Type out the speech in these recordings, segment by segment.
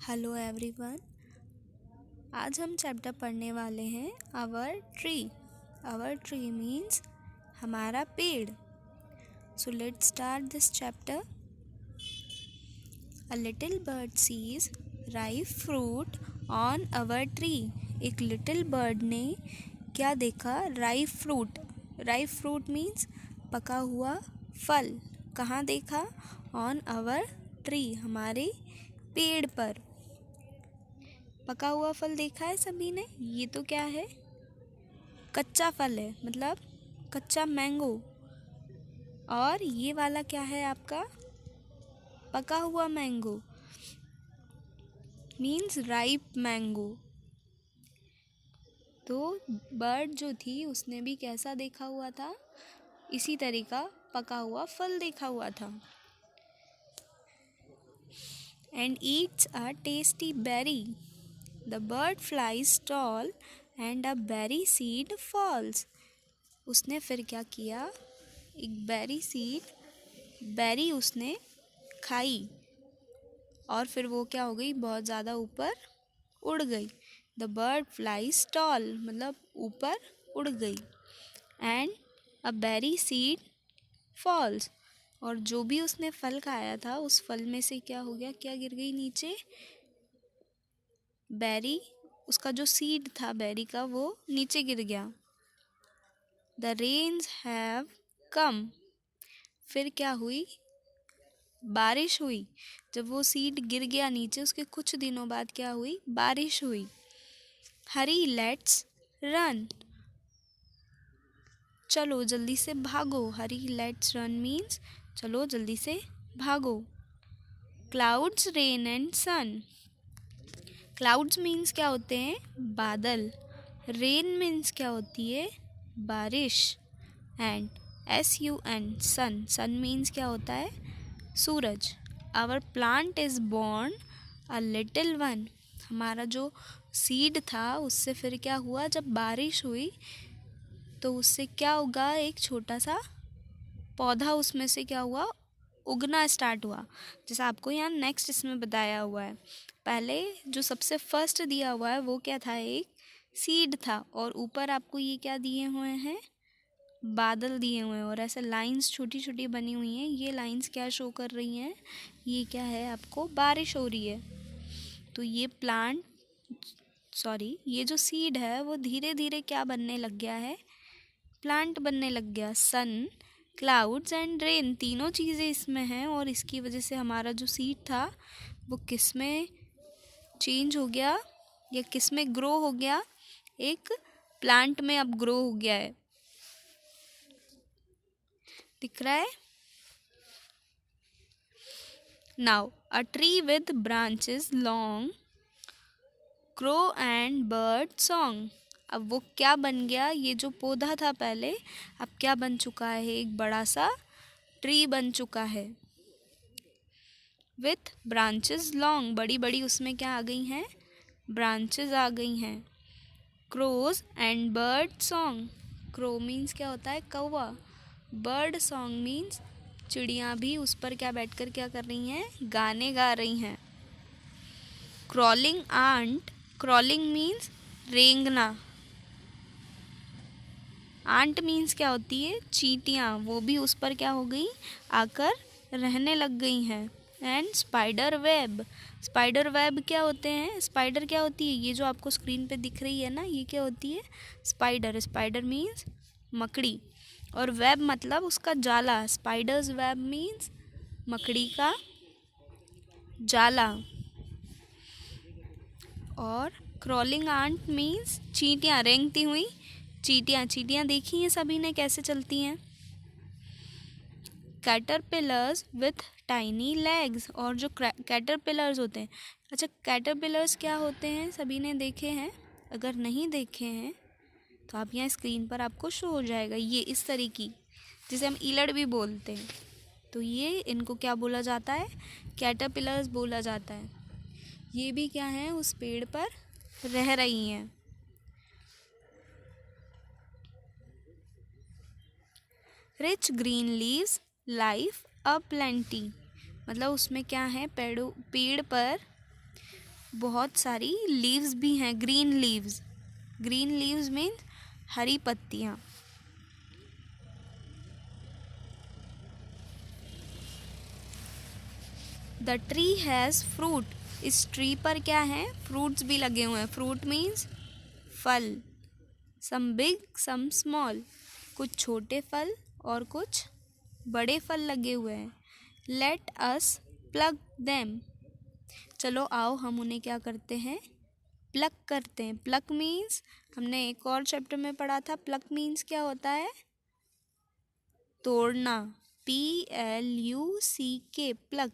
Hello everyone. आज हम chapter पढ़ने वाले हैं our tree. Our tree means हमारा पेड़। So let's start this chapter. A little bird sees ripe fruit on our tree. एक लिटिल बर्ड ने क्या देखा? Ripe fruit. Ripe fruit means पका हुआ फल। कहाँ देखा? ऑन आवर ट्री, हमारे पेड़ पर पका हुआ फल देखा है सभी ने। ये तो क्या है? कच्चा फल है, मतलब कच्चा मैंगो। और ये वाला क्या है आपका? पका हुआ मैंगो मीन्स राइप मैंगो। तो बर्ड जो थी उसने भी कैसा देखा हुआ था? इसी तरीका पका हुआ फल देखा हुआ था। And eats a tasty berry. The bird flies tall and a berry seed falls. उसने फिर क्या किया? एक बेरी उसने खाई और फिर वो क्या हो गई? बहुत ज़्यादा ऊपर उड़ गई। The bird flies tall मतलब ऊपर उड़ गई। And a berry seed falls, और जो भी उसने फल खाया था उस फल में से क्या हो गया? क्या गिर गई नीचे? बेरी, उसका जो सीड था बेरी का वो नीचे गिर गया। The rains have come. फिर क्या हुई? बारिश हुई। जब वो सीड गिर गया नीचे, उसके कुछ दिनों बाद क्या हुई? बारिश हुई। हरी लेट्स रन। चलो जल्दी से भागो। हरी लेट्स रन मीन्स चलो जल्दी से भागो। Clouds rain and sun. Clouds means क्या होते हैं? बादल। रेन मीन्स क्या होती है? बारिश। एंड SUN सन मीन्स क्या होता है? सूरज। Our plant is born a little one. हमारा जो सीड था उससे फिर क्या हुआ? जब बारिश हुई तो उससे क्या उगा? एक छोटा सा पौधा उसमें से क्या हुआ? उगना स्टार्ट हुआ। जैसा आपको यहाँ नेक्स्ट इसमें बताया हुआ है। पहले जो सबसे फर्स्ट दिया हुआ है वो क्या था? एक सीड था, और ऊपर आपको ये क्या दिए हुए हैं? बादल दिए हुए हैं, और ऐसे लाइंस छोटी छोटी बनी हुई हैं। ये लाइंस क्या शो कर रही हैं? ये क्या है? आपको बारिश हो रही है। तो ये जो सीड है वो धीरे धीरे क्या बनने लग गया है? प्लांट बनने लग गया। सन, क्लाउड्स एंड रेन, तीनों चीज़ें इसमें हैं, और इसकी वजह से हमारा जो सीड था वो किस में चेंज हो गया या किस में ग्रो हो गया? एक प्लांट में अब ग्रो हो गया है। दिख रहा है? Now a tree with branches long, crow and bird song. अब वो क्या बन गया? ये जो पौधा था पहले, अब क्या बन चुका है? एक बड़ा सा ट्री बन चुका है। विथ ब्रांचेस लॉन्ग, बड़ी बड़ी उसमें क्या आ गई हैं? ब्रांचेस आ गई हैं। Crows and bird song. Crow means क्या होता है? कौवा। बर्ड सॉन्ग मीन्स चिड़ियाँ भी उस पर क्या बैठकर क्या कर रही हैं? गाने गा रही हैं। Crawling ant. क्रॉलिंग मीन्स रेंगना। आंट मीन्स क्या होती है? चींटियाँ, वो भी उस पर क्या हो गई? आकर रहने लग गई हैं। And spider web. Spider web क्या होते हैं? स्पाइडर क्या होती है? ये जो आपको स्क्रीन पे दिख रही है ना, ये क्या होती है? स्पाइडर। स्पाइडर मीन्स मकड़ी, और वेब मतलब उसका जाला। स्पाइडर्स वेब मीन्स मकड़ी का जाला। और क्रॉलिंग आंट मीन्स चींटियाँ, रेंगती हुई चींटियाँ। चींटियाँ देखी हैं सभी ने कैसे चलती हैं? Caterpillars with tiny legs. और जो कैटरपिलर्स होते हैं, अच्छा कैटरपिलर्स क्या होते हैं? सभी ने देखे हैं? अगर नहीं देखे हैं तो आप यहाँ स्क्रीन पर आपको शो हो जाएगा। ये इस तरह की, जिसे हम ईलड़ भी बोलते हैं, तो ये इनको क्या बोला जाता है? कैटरपिलर्स बोला जाता है। ये भी क्या है? उस पेड़ पर रह रही हैं। रिच ग्रीन लीव्स लाइफ अ प्लेंटी, मतलब उसमें क्या है? पेड़ पर बहुत सारी लीव्स भी हैं, green leaves. Green leaves means हरी पत्तियाँ। The tree has fruit. इस ट्री पर क्या है? फ्रूट्स भी लगे हुए हैं। फ्रूट मीन्स फल। Some big some small. कुछ छोटे फल और कुछ बड़े फल लगे हुए हैं। Let us plug them. चलो आओ हम उन्हें क्या करते हैं? प्लग करते हैं। प्लग मीन्स हमने एक और चैप्टर में पढ़ा था। प्लग मीन्स क्या होता है? तोड़ना। PLUCK plug.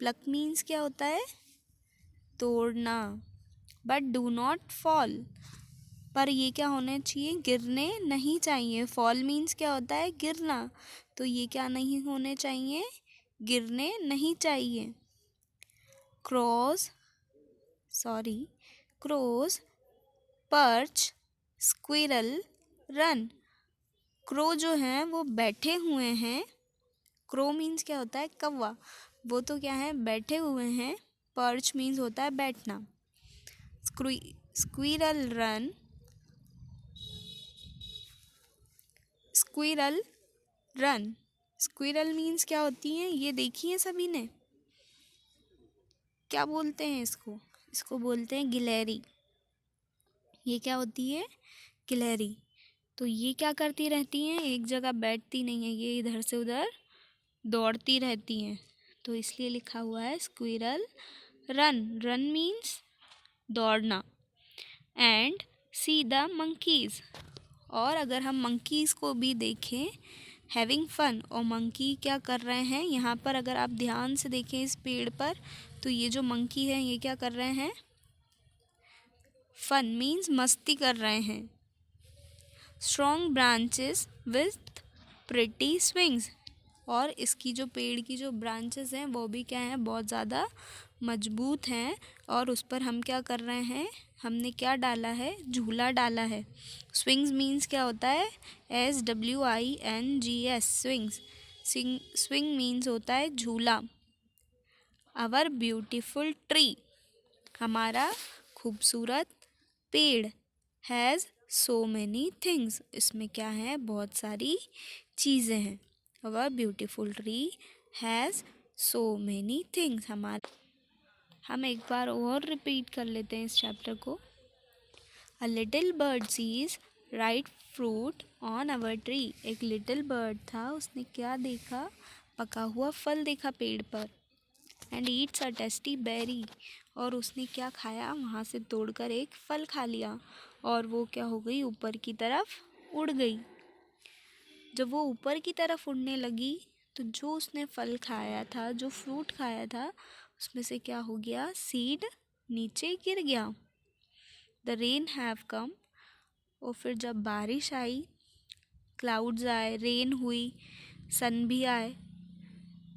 प्लग मीन्स क्या होता है? तोड़ना। But do not fall. पर ये क्या होना चाहिए? गिरने नहीं चाहिए। फॉल मीन्स क्या होता है? गिरना। तो ये क्या नहीं होने चाहिए? गिरने नहीं चाहिए। Crows perch squirrel run. Crow जो हैं वो बैठे हुए हैं। क्रो मीन्स क्या होता है? कौवा। वो तो क्या है? बैठे हुए हैं। पर्च मीन्स होता है बैठना। Squirrel run. Squirrel run. Squirrel means क्या होती है? ये देखी है सभी ने? क्या बोलते हैं इसको? इसको बोलते हैं गिलहरी। ये क्या होती है? गिलहरी। तो ये क्या करती रहती हैं? एक जगह बैठती नहीं है, ये इधर से उधर दौड़ती रहती हैं। तो इसलिए लिखा हुआ है स्क्विरल रन। रन मीन्स दौड़ना। And see the monkeys. और अगर हम मंकीज़ को भी देखें, हैविंग फन। और मंकी क्या कर रहे हैं यहाँ पर? अगर आप ध्यान से देखें इस पेड़ पर, तो ये जो मंकी है ये क्या कर रहे हैं? फन मीन्स मस्ती कर रहे हैं। Strong branches with pretty swings. और इसकी जो पेड़ की जो ब्रांचेस हैं वो भी क्या हैं? बहुत ज़्यादा मजबूत हैं। और उस पर हम क्या कर रहे हैं? हमने क्या डाला है? झूला डाला है। स्विंग्स मीन्स क्या होता है? SWINGS swings. स्विंग मीन्स होता है झूला। Our beautiful tree. हमारा खूबसूरत पेड़। Has so many things. इसमें क्या है? बहुत सारी चीज़ें हैं। Our beautiful tree has so many things. हम एक बार और रिपीट कर लेते हैं इस चैप्टर को। A little bird sees right fruit on our tree. एक लिटिल बर्ड था, उसने क्या देखा? पका हुआ फल देखा पेड़ पर। And eats a tasty berry. और उसने क्या खाया? वहाँ से तोड़कर एक फल खा लिया। और वो क्या हो गई? ऊपर की तरफ उड़ गई। जब वो ऊपर की तरफ उड़ने लगी तो जो उसने फल खाया था, जो फ्रूट खाया था, उसमें से क्या हो गया? सीड नीचे गिर गया। The rain have come. और फिर जब बारिश आई, क्लाउड्स आए, रेन हुई, सन भी आए,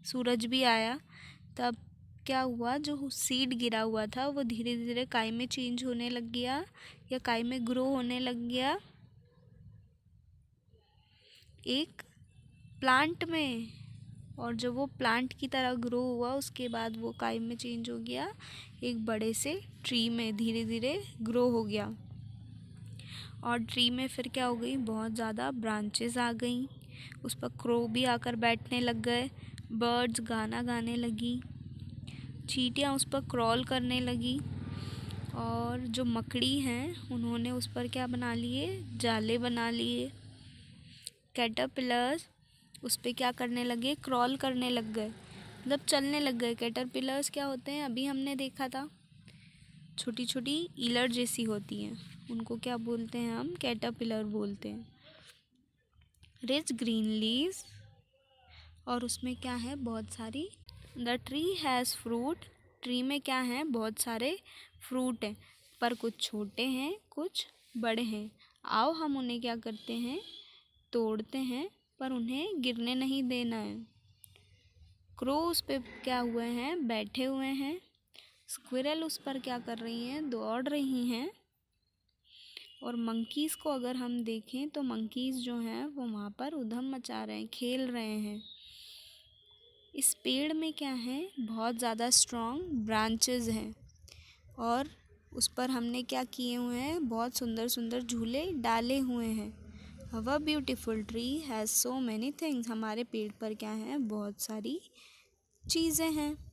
सूरज भी आया, तब क्या हुआ? जो सीड गिरा हुआ था वो धीरे धीरे काई में चेंज होने लग गया, या काई में ग्रो होने लग गया एक प्लांट में। और जब वो प्लांट की तरह ग्रो हुआ, उसके बाद वो काई में चेंज हो गया एक बड़े से ट्री में, धीरे धीरे ग्रो हो गया। और ट्री में फिर क्या हो गई? बहुत ज़्यादा ब्रांचेस आ गई। उस पर क्रो भी आकर बैठने लग गए। बर्ड्स गाना गाने लगी। चींटियाँ उस पर क्रॉल करने लगी। और जो मकड़ी हैं उन्होंने उस पर क्या बना लिए? जाले बना लिए। कैटरपिलर्स उस पर क्या करने लगे? क्रॉल करने लग गए, मतलब चलने लग गए। कैटरपिलर्स क्या होते हैं? अभी हमने देखा था, छोटी छोटी ईलर जैसी होती हैं, उनको क्या बोलते हैं? हम कैटरपिलर बोलते हैं। Rich green leaves. और उसमें क्या है? बहुत सारी। The tree has fruit. Tree में क्या है? बहुत सारे फ्रूट हैं, पर कुछ छोटे हैं कुछ बड़े हैं। आओ हम उन्हें क्या करते हैं? तोड़ते हैं, पर उन्हें गिरने नहीं देना है। क्रो उस पे क्या हुए हैं? बैठे हुए हैं। स्क्विरल उस पर क्या कर रही हैं? दौड़ रही हैं। और मंकीज़ को अगर हम देखें तो मंकीज़ जो हैं वो वहाँ पर उधम मचा रहे हैं, खेल रहे हैं। इस पेड़ में क्या है? बहुत ज़्यादा स्ट्रॉन्ग ब्रांचेस हैं। और उस पर हमने क्या किए हुए हैं, बहुत सुंदर सुंदर झूले डाले हुए हैं। Our beautiful tree has so many things, हमारे पेड़ पर क्या है, बहुत सारी चीज़ें हैं।